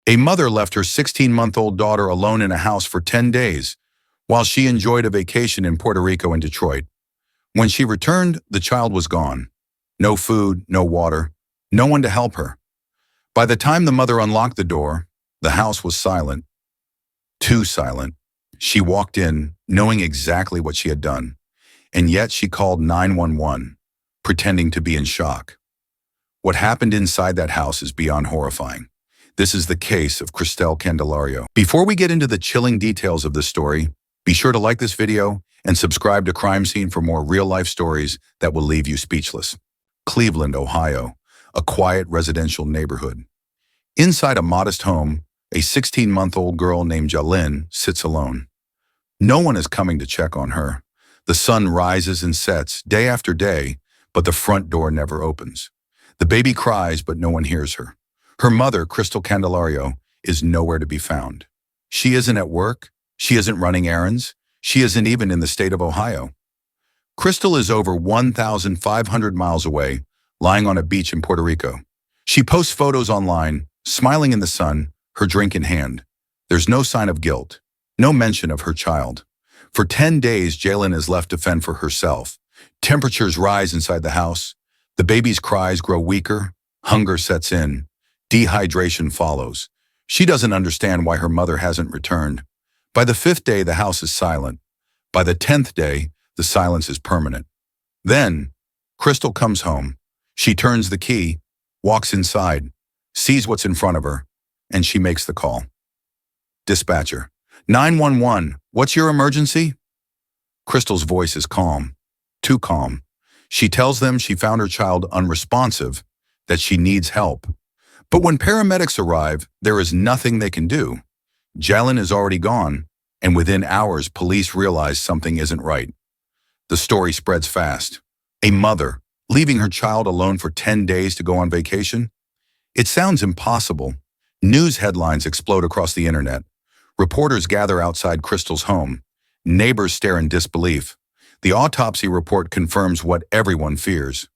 A mother left her 16-month-old daughter alone in a house for 10 days while she enjoyed a vacation in Puerto Rico and Detroit. When she returned, the child was gone. No food, no water, no one to help her. By the time the mother unlocked the door, the house was silent. Too silent. She walked in, knowing exactly what she had done, and yet she called 911, pretending to be in shock. What happened inside that house is beyond horrifying. This is the case of Cristel Candelario. Before we get into the chilling details of this story, be sure to like this video and subscribe to Crime Scene for more real-life stories that will leave you speechless. Cleveland, Ohio, a quiet residential neighborhood. Inside a modest home, a 16-month-old girl named Jalyn sits alone. No one is coming to check on her. The sun rises and sets day after day, but the front door never opens. The baby cries, but no one hears her. Her mother, Cristel Candelario, is nowhere to be found. She isn't at work. She isn't running errands. She isn't even in the state of Ohio. Cristel is over 1,500 miles away, lying on a beach in Puerto Rico. She posts photos online, smiling in the sun, her drink in hand. There's no sign of guilt, no mention of her child. For 10 days, Jalyn is left to fend for herself. Temperatures rise inside the house. The baby's cries grow weaker. Hunger sets in. Dehydration follows. She doesn't understand why her mother hasn't returned. By the 5th day, the house is silent. By the 10th day, the silence is permanent. Then, Cristel comes home. She turns the key, walks inside, sees what's in front of her, and she makes the call. Dispatcher, 911, what's your emergency? Cristel's voice is calm, too calm. She tells them she found her child unresponsive, that she needs help. But when paramedics arrive, there is nothing they can do. Jalyn is already gone, and within hours, police realize something isn't right. The story spreads fast. A mother, leaving her child alone for 10 days to go on vacation? It sounds impossible. News headlines explode across the internet. Reporters gather outside Cristel's home. Neighbors stare in disbelief. The autopsy report confirms what everyone fears.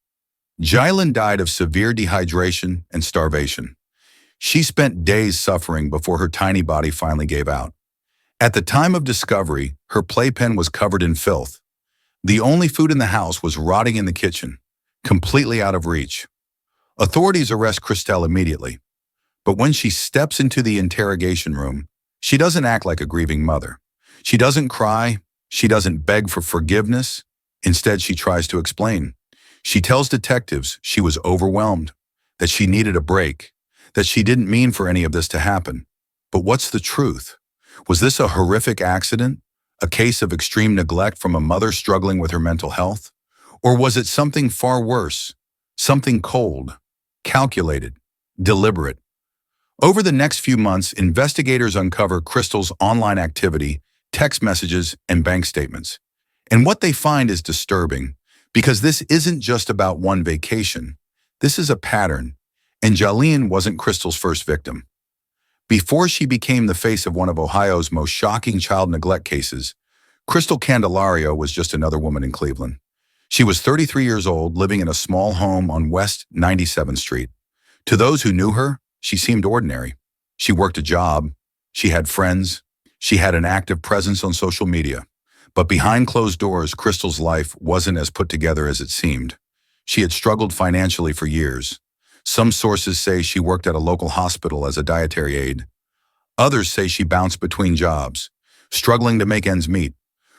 Jalyn died of severe dehydration and starvation. She spent days suffering before her tiny body finally gave out. At the time of discovery, her playpen was covered in filth. The only food in the house was rotting in the kitchen, completely out of reach. Authorities arrest Cristel immediately. But when she steps into the interrogation room, she doesn't act like a grieving mother. She doesn't cry. She doesn't beg for forgiveness. Instead, she tries to explain. She tells detectives she was overwhelmed, that she needed a break, that she didn't mean for any of this to happen. But what's the truth? Was this a horrific accident? A case of extreme neglect from a mother struggling with her mental health? Or was it something far worse? Something cold, calculated, deliberate? Over the next few months, investigators uncover Cristel's online activity, text messages, and bank statements. And what they find is disturbing, because this isn't just about one vacation. This is a pattern, and Jalyn wasn't Cristel's first victim. Before she became the face of one of Ohio's most shocking child neglect cases, Cristel Candelario was just another woman in Cleveland. She was 33 years old, living in a small home on West 97th Street. To those who knew her, she seemed ordinary. She worked a job, she had friends, she had an active presence on social media. But behind closed doors, Cristel's life wasn't as put together as it seemed. She had struggled financially for years. Some sources say she worked at a local hospital as a dietary aide. Others say she bounced between jobs, struggling to make ends meet.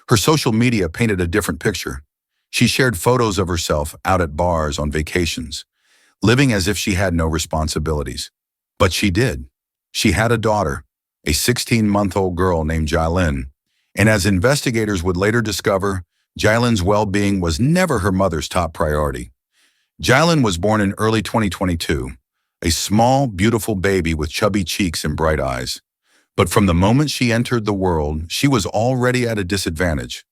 Her social media painted a different picture. She shared photos of herself out at bars on vacations, living as if she had no responsibilities. But she did. She had a daughter, a 16-month-old girl named Jalyn. And as investigators would later discover, Jalyn's well-being was never her mother's top priority. Jalyn was born in early 2022, a small, beautiful baby with chubby cheeks and bright eyes. But from the moment she entered the world, she was already at a disadvantage.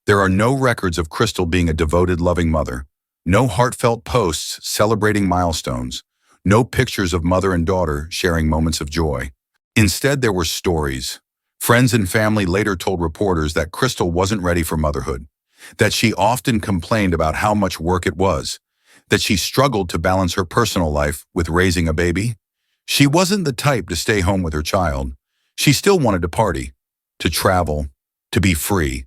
There are no records of Cristel being a devoted, loving mother, no heartfelt posts celebrating milestones, no pictures of mother and daughter sharing moments of joy. Instead, there were stories. Friends and family later told reporters that Cristel wasn't ready for motherhood, that she often complained about how much work it was, that she struggled to balance her personal life with raising a baby. She wasn't the type to stay home with her child. She still wanted to party, to travel, to be free.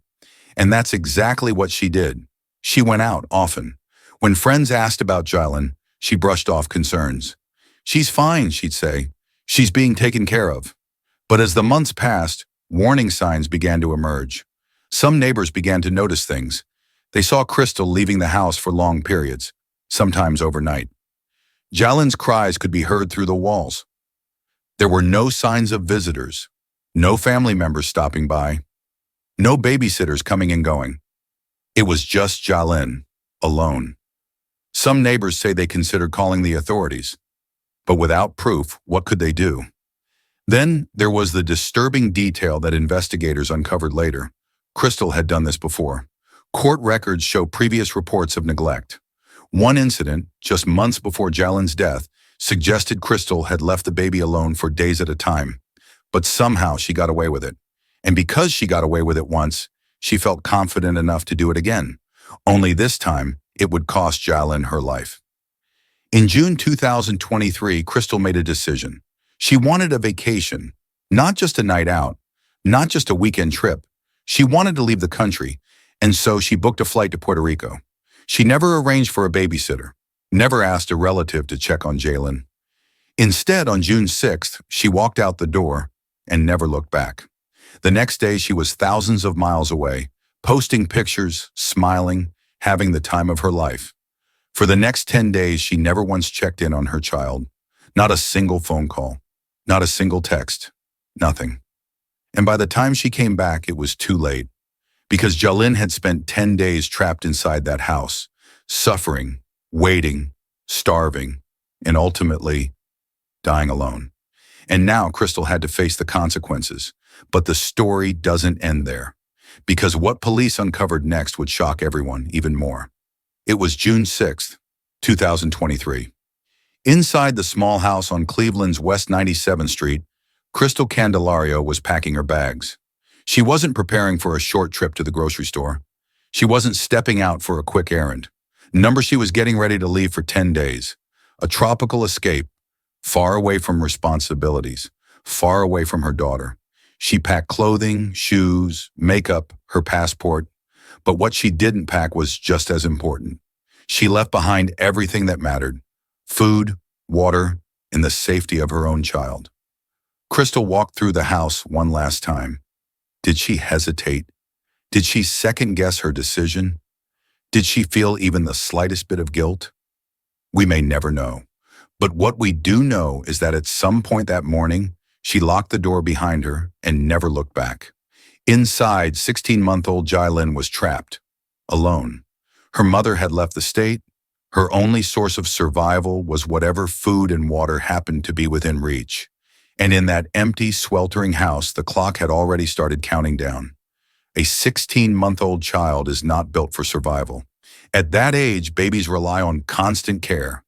And that's exactly what she did. She went out often. When friends asked about Jylen, she brushed off concerns. She's fine, she'd say. She's being taken care of. But as the months passed, warning signs began to emerge. Some neighbors began to notice things. They saw Crystal leaving the house for long periods, sometimes overnight. Jylen's cries could be heard through the walls. There were no signs of visitors, no family members stopping by, no babysitters coming and going. It was just Jylen, alone. Some neighbors say they considered calling the authorities. But without proof, what could they do? Then there was the disturbing detail that investigators uncovered later. Crystal had done this before. Court records show previous reports of neglect. One incident, just months before Jylen's death, suggested Crystal had left the baby alone for days at a time. But somehow she got away with it. And because she got away with it once, she felt confident enough to do it again. Only this time, it would cost Jylen her life. In June 2023, Crystal made a decision. She wanted a vacation, not just a night out, not just a weekend trip. She wanted to leave the country, and so she booked a flight to Puerto Rico. She never arranged for a babysitter, never asked a relative to check on Jylen. Instead, on June 6th, she walked out the door and never looked back. The next day, she was thousands of miles away, posting pictures, smiling, having the time of her life. For the next 10 days, she never once checked in on her child. Not a single phone call, not a single text, nothing. And by the time she came back, it was too late, because Jylen had spent 10 days trapped inside that house, suffering, waiting, starving, and ultimately dying alone. And now Crystal had to face the consequences. But the story doesn't end there, because what police uncovered next would shock everyone even more. It was June 6th, 2023. Inside the small house on Cleveland's West 97th Street, Crystal Candelario was packing her bags. She wasn't preparing for a short trip to the grocery store. She wasn't stepping out for a quick errand. She was getting ready to leave for 10 days. A tropical escape, far away from responsibilities, far away from her daughter. She packed clothing, shoes, makeup, her passport. But what she didn't pack was just as important. She left behind everything that mattered: food, water, and the safety of her own child. Crystal walked through the house one last time. Did she hesitate? Did she second-guess her decision? Did she feel even the slightest bit of guilt? We may never know. But what we do know is that at some point that morning, she locked the door behind her and never looked back. Inside, 16-month-old Jylen was trapped, alone. Her mother had left the state. Her only source of survival was whatever food and water happened to be within reach. And in that empty, sweltering house, the clock had already started counting down. A 16-month-old child is not built for survival. At that age, babies rely on constant care.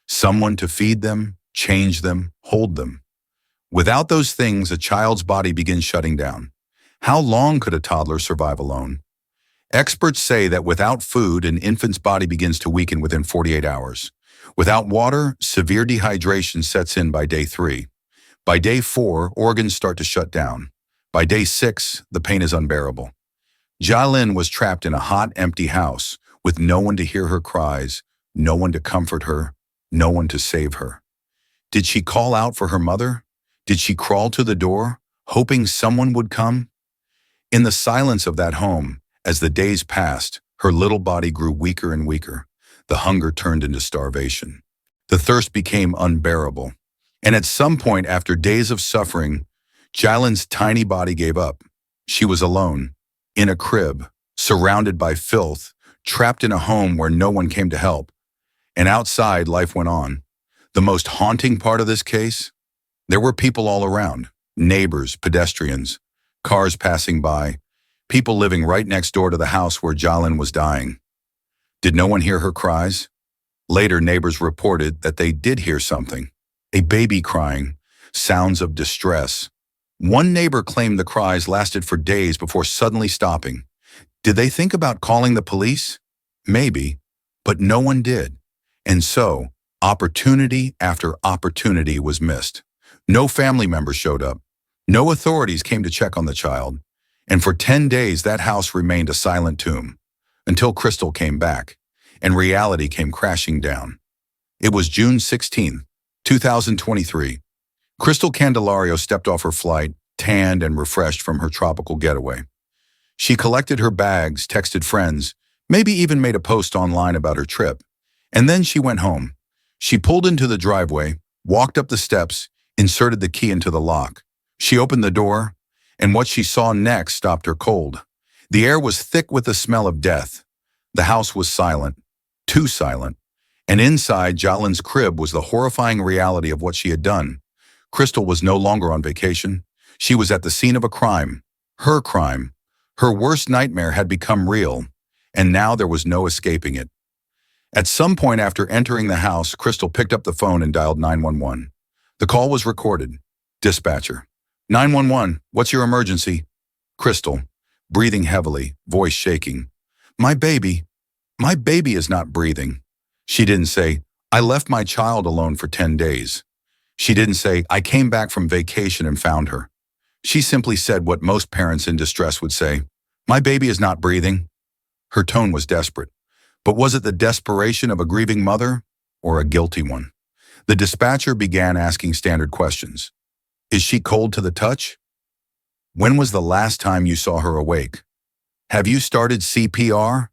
Someone to feed them, change them, hold them. Without those things, a child's body begins shutting down. How long could a toddler survive alone? Experts say that without food, an infant's body begins to weaken within 48 hours. Without water, severe dehydration sets in by day 3. By day 4, organs start to shut down. By day 6, the pain is unbearable. Jylen was trapped in a hot, empty house with no one to hear her cries, no one to comfort her, no one to save her. Did she call out for her mother? Did she crawl to the door, hoping someone would come? In the silence of that home, as the days passed, her little body grew weaker and weaker. The hunger turned into starvation. The thirst became unbearable. And at some point, after days of suffering, Jylen's tiny body gave up. She was alone, in a crib, surrounded by filth, trapped in a home where no one came to help. And outside, life went on. The most haunting part of this case? There were people all around, neighbors, pedestrians, cars passing by, people living right next door to the house where Jylen was dying. Did no one hear her cries? Later, neighbors reported that they did hear something, a baby crying, sounds of distress. One neighbor claimed the cries lasted for days before suddenly stopping. Did they think about calling the police? Maybe, but no one did. And so, Opportunity after opportunity was missed. No family members showed up. No authorities came to check on the child. And for 10 days, that house remained a silent tomb until Crystal came back and reality came crashing down. It was June 16th, 2023. Crystal Candelario stepped off her flight, tanned and refreshed from her tropical getaway. She collected her bags, texted friends, maybe even made a post online about her trip. And then she went home. She pulled into the driveway, walked up the steps, inserted the key into the lock. She opened the door, and what she saw next stopped her cold. The air was thick with the smell of death. The house was silent, too silent. And inside Jalen's crib was the horrifying reality of what she had done. Crystal was no longer on vacation. She was at the scene of a crime. Her crime. Her worst nightmare had become real, and now there was no escaping it. At some point after entering the house, Crystal picked up the phone and dialed 911. The call was recorded. Dispatcher. 911, what's your emergency? Crystal, breathing heavily, voice shaking. My baby is not breathing. She didn't say, I left my child alone for 10 days. She didn't say, I came back from vacation and found her. She simply said what most parents in distress would say, my baby is not breathing. Her tone was desperate. But was it the desperation of a grieving mother or a guilty one? The dispatcher began asking standard questions. Is she cold to the touch? When was the last time you saw her awake? Have you started CPR?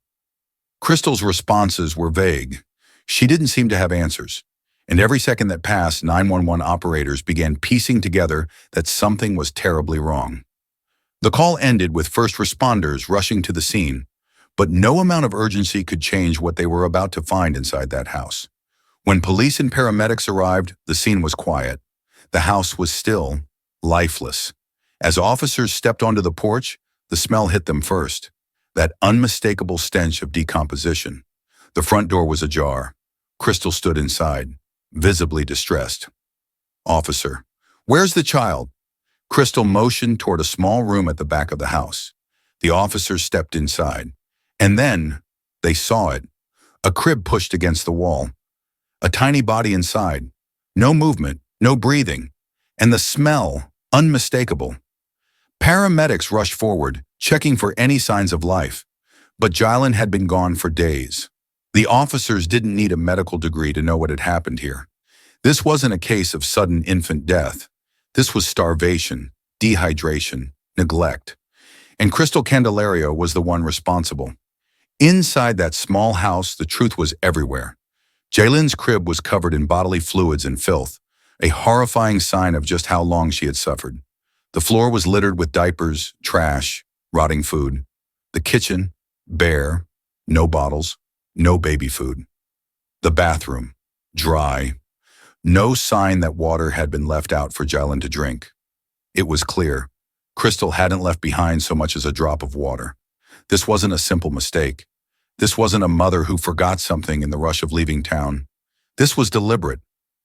Crystal's responses were vague. She didn't seem to have answers. And every second that passed, 911 operators began piecing together that something was terribly wrong. The call ended with first responders rushing to the scene, but no amount of urgency could change what they were about to find inside that house. When police and paramedics arrived, the scene was quiet. The house was still, lifeless. As officers stepped onto the porch, the smell hit them first. That unmistakable stench of decomposition. The front door was ajar. Crystal stood inside, visibly distressed. Officer, where's the child? Crystal motioned toward a small room at the back of the house. The officers stepped inside. And then, they saw it. A crib pushed against the wall. A tiny body inside. No movement, no breathing. And the smell, unmistakable. Paramedics rushed forward, checking for any signs of life. But Jalen had been gone for days. The officers didn't need a medical degree to know what had happened here. This wasn't a case of sudden infant death. This was starvation, dehydration, neglect. And Crystal Candelario was the one responsible. Inside that small house, the truth was everywhere. Jalen's crib was covered in bodily fluids and filth, a horrifying sign of just how long she had suffered. The floor was littered with diapers, trash, rotting food. The kitchen, bare, no bottles, no baby food. The bathroom, dry. No sign that water had been left out for Jalen to drink. It was clear. Crystal hadn't left behind so much as a drop of water. This wasn't a simple mistake. This wasn't a mother who forgot something in the rush of leaving town. This was deliberate.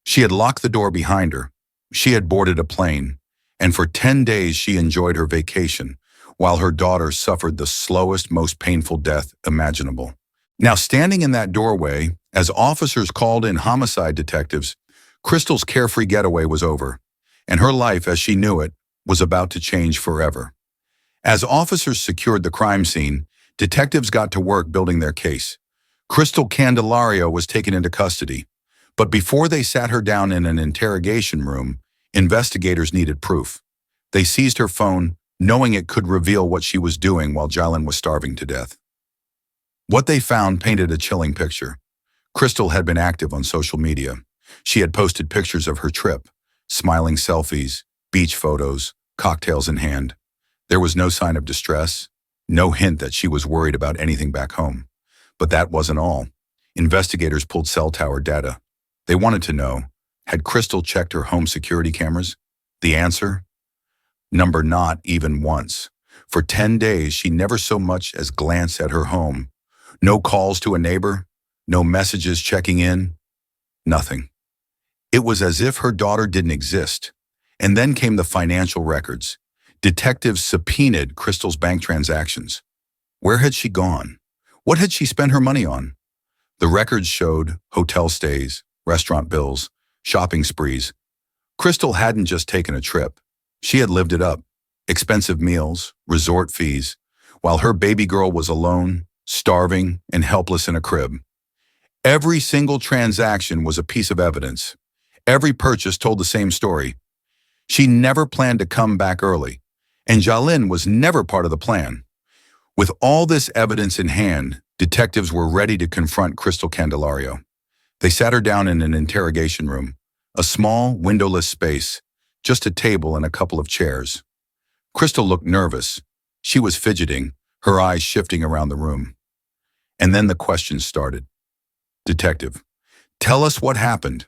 She had locked the door behind her. She had boarded a plane. And for 10 days she enjoyed her vacation, while her daughter suffered the slowest, most painful death imaginable. Now, standing in that doorway, as officers called in homicide detectives, Crystal's carefree getaway was over, and her life as she knew it was about to change forever. As officers secured the crime scene, detectives got to work building their case. Crystal Candelario was taken into custody, but before they sat her down in an interrogation room, investigators needed proof. They seized her phone, knowing it could reveal what she was doing while Jalen was starving to death. What they found painted a chilling picture. Crystal had been active on social media. She had posted pictures of her trip, smiling selfies, beach photos, cocktails in hand. There was no sign of distress, no hint that she was worried about anything back home. But that wasn't all. Investigators pulled cell tower data. They wanted to know, had Crystal checked her home security cameras? The answer? Number not even once. For 10 days, she never so much as glanced at her home. No calls to a neighbor, no messages checking in, nothing. It was as if her daughter didn't exist. And then came the financial records. Detectives subpoenaed Crystal's bank transactions. Where had she gone? What had she spent her money on? The records showed hotel stays, restaurant bills, shopping sprees. Crystal hadn't just taken a trip. She had lived it up. Expensive meals, resort fees, while her baby girl was alone, starving, and helpless in a crib. Every single transaction was a piece of evidence. Every purchase told the same story. She never planned to come back early, and Jalin was never part of the plan. With all this evidence in hand, detectives were ready to confront Crystal Candelario. They sat her down in an interrogation room, a small, windowless space, just a table and a couple of chairs. Crystal looked nervous. She was fidgeting, her eyes shifting around the room. And then the questions started. Detective, tell us what happened.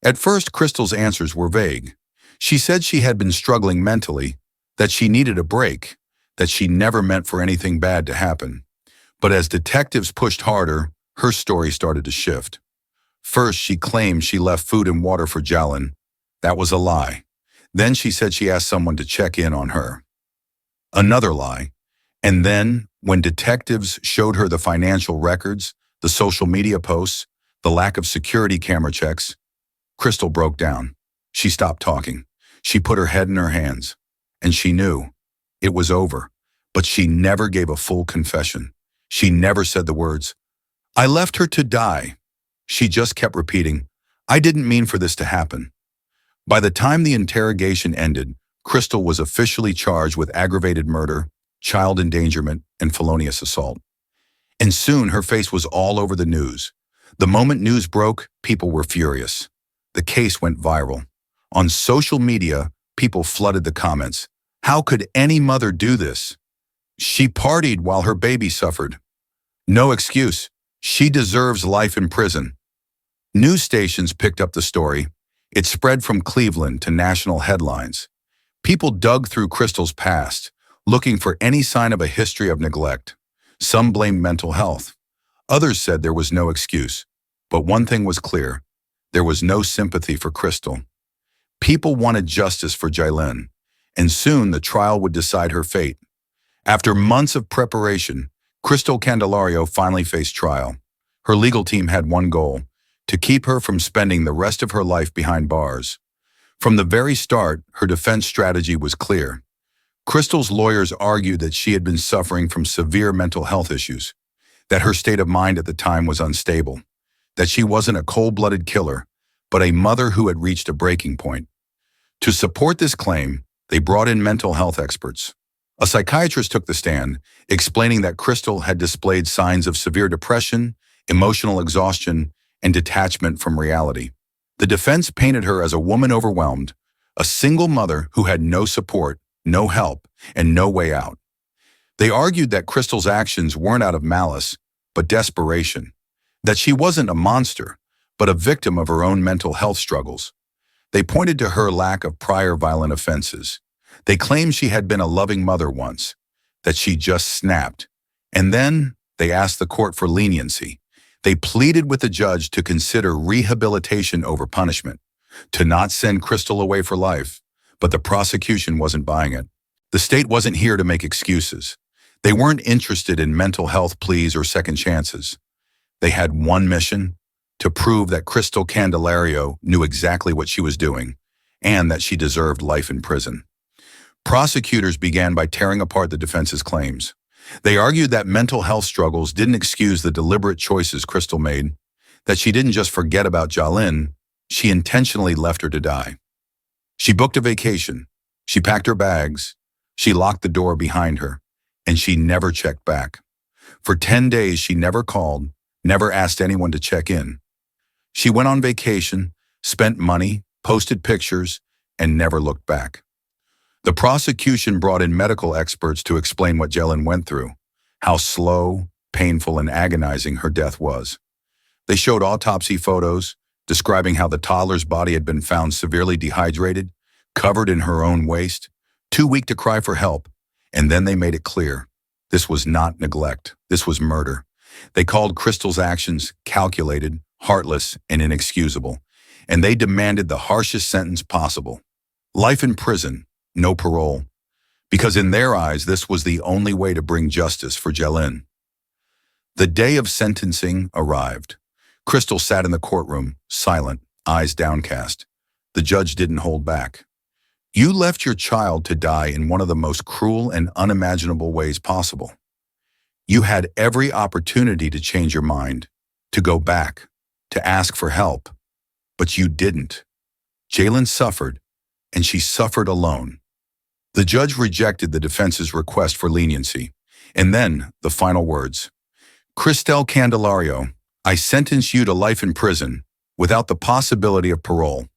At first, Crystal's answers were vague. She said she had been struggling mentally, that she needed a break, that she never meant for anything bad to happen. But as detectives pushed harder, her story started to shift. First, she claimed she left food and water for Jalin. That was a lie. Then she said she asked someone to check in on her. Another lie. And then, when detectives showed her the financial records, the social media posts, the lack of security camera checks, Crystal broke down. She stopped talking. She put her head in her hands. And she knew it was over. But she never gave a full confession. She never said the words, "I left her to die." She just kept repeating, "I didn't mean for this to happen." By the time the interrogation ended, Crystal was officially charged with aggravated murder, child endangerment, and felonious assault. And soon her face was all over the news. The moment news broke, people were furious. The case went viral. On social media, people flooded the comments. How could any mother do this? She partied while her baby suffered. No excuse. She deserves life in prison. News stations picked up the story. It spread from Cleveland to national headlines. People dug through Crystal's past, looking for any sign of a history of neglect. Some blamed mental health. Others said there was no excuse. But one thing was clear. There was no sympathy for Crystal. People wanted justice for Jalin, and soon the trial would decide her fate. After months of preparation, Crystal Candelario finally faced trial. Her legal team had one goal: to keep her from spending the rest of her life behind bars. From the very start, her defense strategy was clear. Crystal's lawyers argued that she had been suffering from severe mental health issues, that her state of mind at the time was unstable, that she wasn't a cold-blooded killer, but a mother who had reached a breaking point. To support this claim, they brought in mental health experts. A psychiatrist took the stand, explaining that Crystal had displayed signs of severe depression, emotional exhaustion, and detachment from reality. The defense painted her as a woman overwhelmed, a single mother who had no support, no help, and no way out. They argued that Crystal's actions weren't out of malice, but desperation, that she wasn't a monster, but a victim of her own mental health struggles. They pointed to her lack of prior violent offenses. They claimed she had been a loving mother once, that she just snapped. And then they asked the court for leniency. They pleaded with the judge to consider rehabilitation over punishment, to not send Crystal away for life, but the prosecution wasn't buying it. The state wasn't here to make excuses. They weren't interested in mental health pleas or second chances. They had one mission: to prove that Crystal Candelario knew exactly what she was doing and that she deserved life in prison. Prosecutors began by tearing apart the defense's claims. They argued that mental health struggles didn't excuse the deliberate choices Crystal made, that she didn't just forget about Jalin, she intentionally left her to die. She booked a vacation, she packed her bags, she locked the door behind her, and she never checked back. For 10 days, she never called, never asked anyone to check in. She went on vacation, spent money, posted pictures, and never looked back. The prosecution brought in medical experts to explain what Jalin went through, how slow, painful, and agonizing her death was. They showed autopsy photos, describing how the toddler's body had been found severely dehydrated, covered in her own waste, too weak to cry for help, and then they made it clear. This was not neglect. This was murder. They called Crystal's actions calculated, heartless, and inexcusable, and they demanded the harshest sentence possible: life in prison, no parole, because in their eyes, this was the only way to bring justice for Jalin. The day of sentencing arrived. Crystal sat in the courtroom, silent, eyes downcast. The judge didn't hold back. You left your child to die in one of the most cruel and unimaginable ways possible. You had every opportunity to change your mind, to go back, to ask for help. But you didn't. Jalen suffered, and she suffered alone. The judge rejected the defense's request for leniency. And then, the final words. Cristel Candelario, I sentence you to life in prison without the possibility of parole.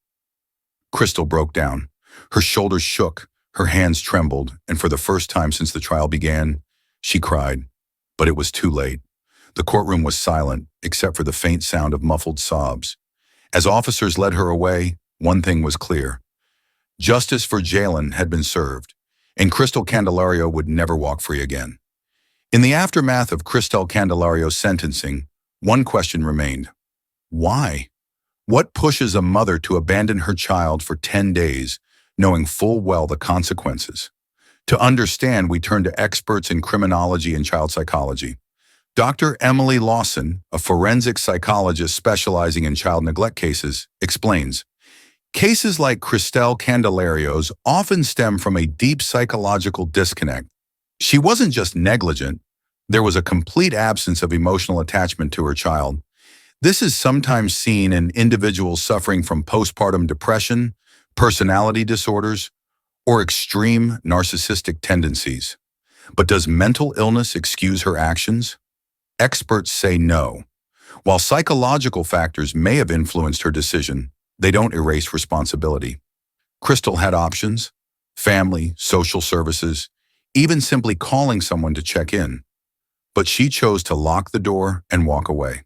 Crystal broke down. Her shoulders shook, her hands trembled, and for the first time since the trial began, she cried. But it was too late. The courtroom was silent, except for the faint sound of muffled sobs. As officers led her away, one thing was clear. Justice for Jalen had been served, and Cristel Candelario would never walk free again. In the aftermath of Cristel Candelario's sentencing, one question remained. Why? What pushes a mother to abandon her child for 10 days, knowing full well the consequences? To understand, we turn to experts in criminology and child psychology. Dr. Emily Lawson, a forensic psychologist specializing in child neglect cases, explains, cases like Cristel Candelario's often stem from a deep psychological disconnect. She wasn't just negligent, there was a complete absence of emotional attachment to her child. This is sometimes seen in individuals suffering from postpartum depression, personality disorders, or extreme narcissistic tendencies. But does mental illness excuse her actions? Experts say no. While psychological factors may have influenced her decision, they don't erase responsibility. Crystal had options: family, social services, even simply calling someone to check in. But she chose to lock the door and walk away.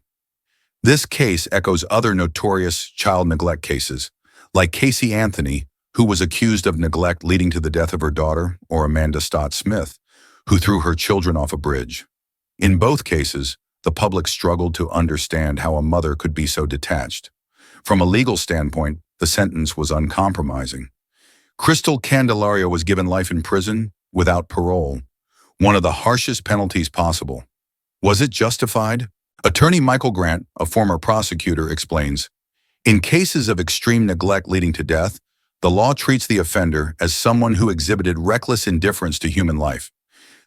This case echoes other notorious child neglect cases, like Casey Anthony, who was accused of neglect leading to the death of her daughter, or Amanda Stott Smith, who threw her children off a bridge. In both cases, the public struggled to understand how a mother could be so detached. From a legal standpoint, the sentence was uncompromising. Cristel Candelario was given life in prison without parole, one of the harshest penalties possible. Was it justified? Attorney Michael Grant, a former prosecutor, explains, in cases of extreme neglect leading to death, the law treats the offender as someone who exhibited reckless indifference to human life.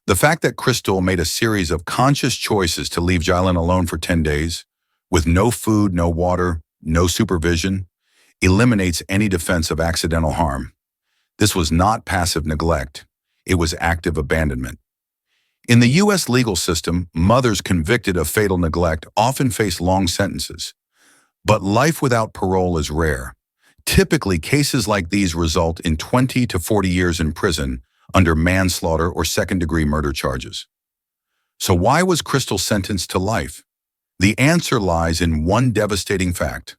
The fact that Crystal made a series of conscious choices to leave Jalen alone for 10 days, with no food, no water, no supervision, eliminates any defense of accidental harm. This was not passive neglect. It was active abandonment. In the U.S. legal system, mothers convicted of fatal neglect often face long sentences. But life without parole is rare. Typically, cases like these result in 20 to 40 years in prison under manslaughter or second-degree murder charges. So why was Crystal sentenced to life? The answer lies in one devastating fact.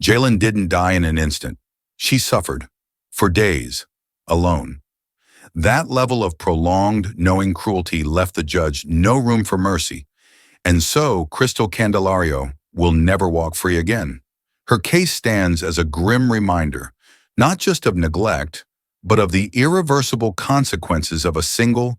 Jalen didn't die in an instant. She suffered, for days, alone. That level of prolonged, knowing cruelty left the judge no room for mercy, and so Cristel Candelario will never walk free again. Her case stands as a grim reminder, not just of neglect, but of the irreversible consequences of a single,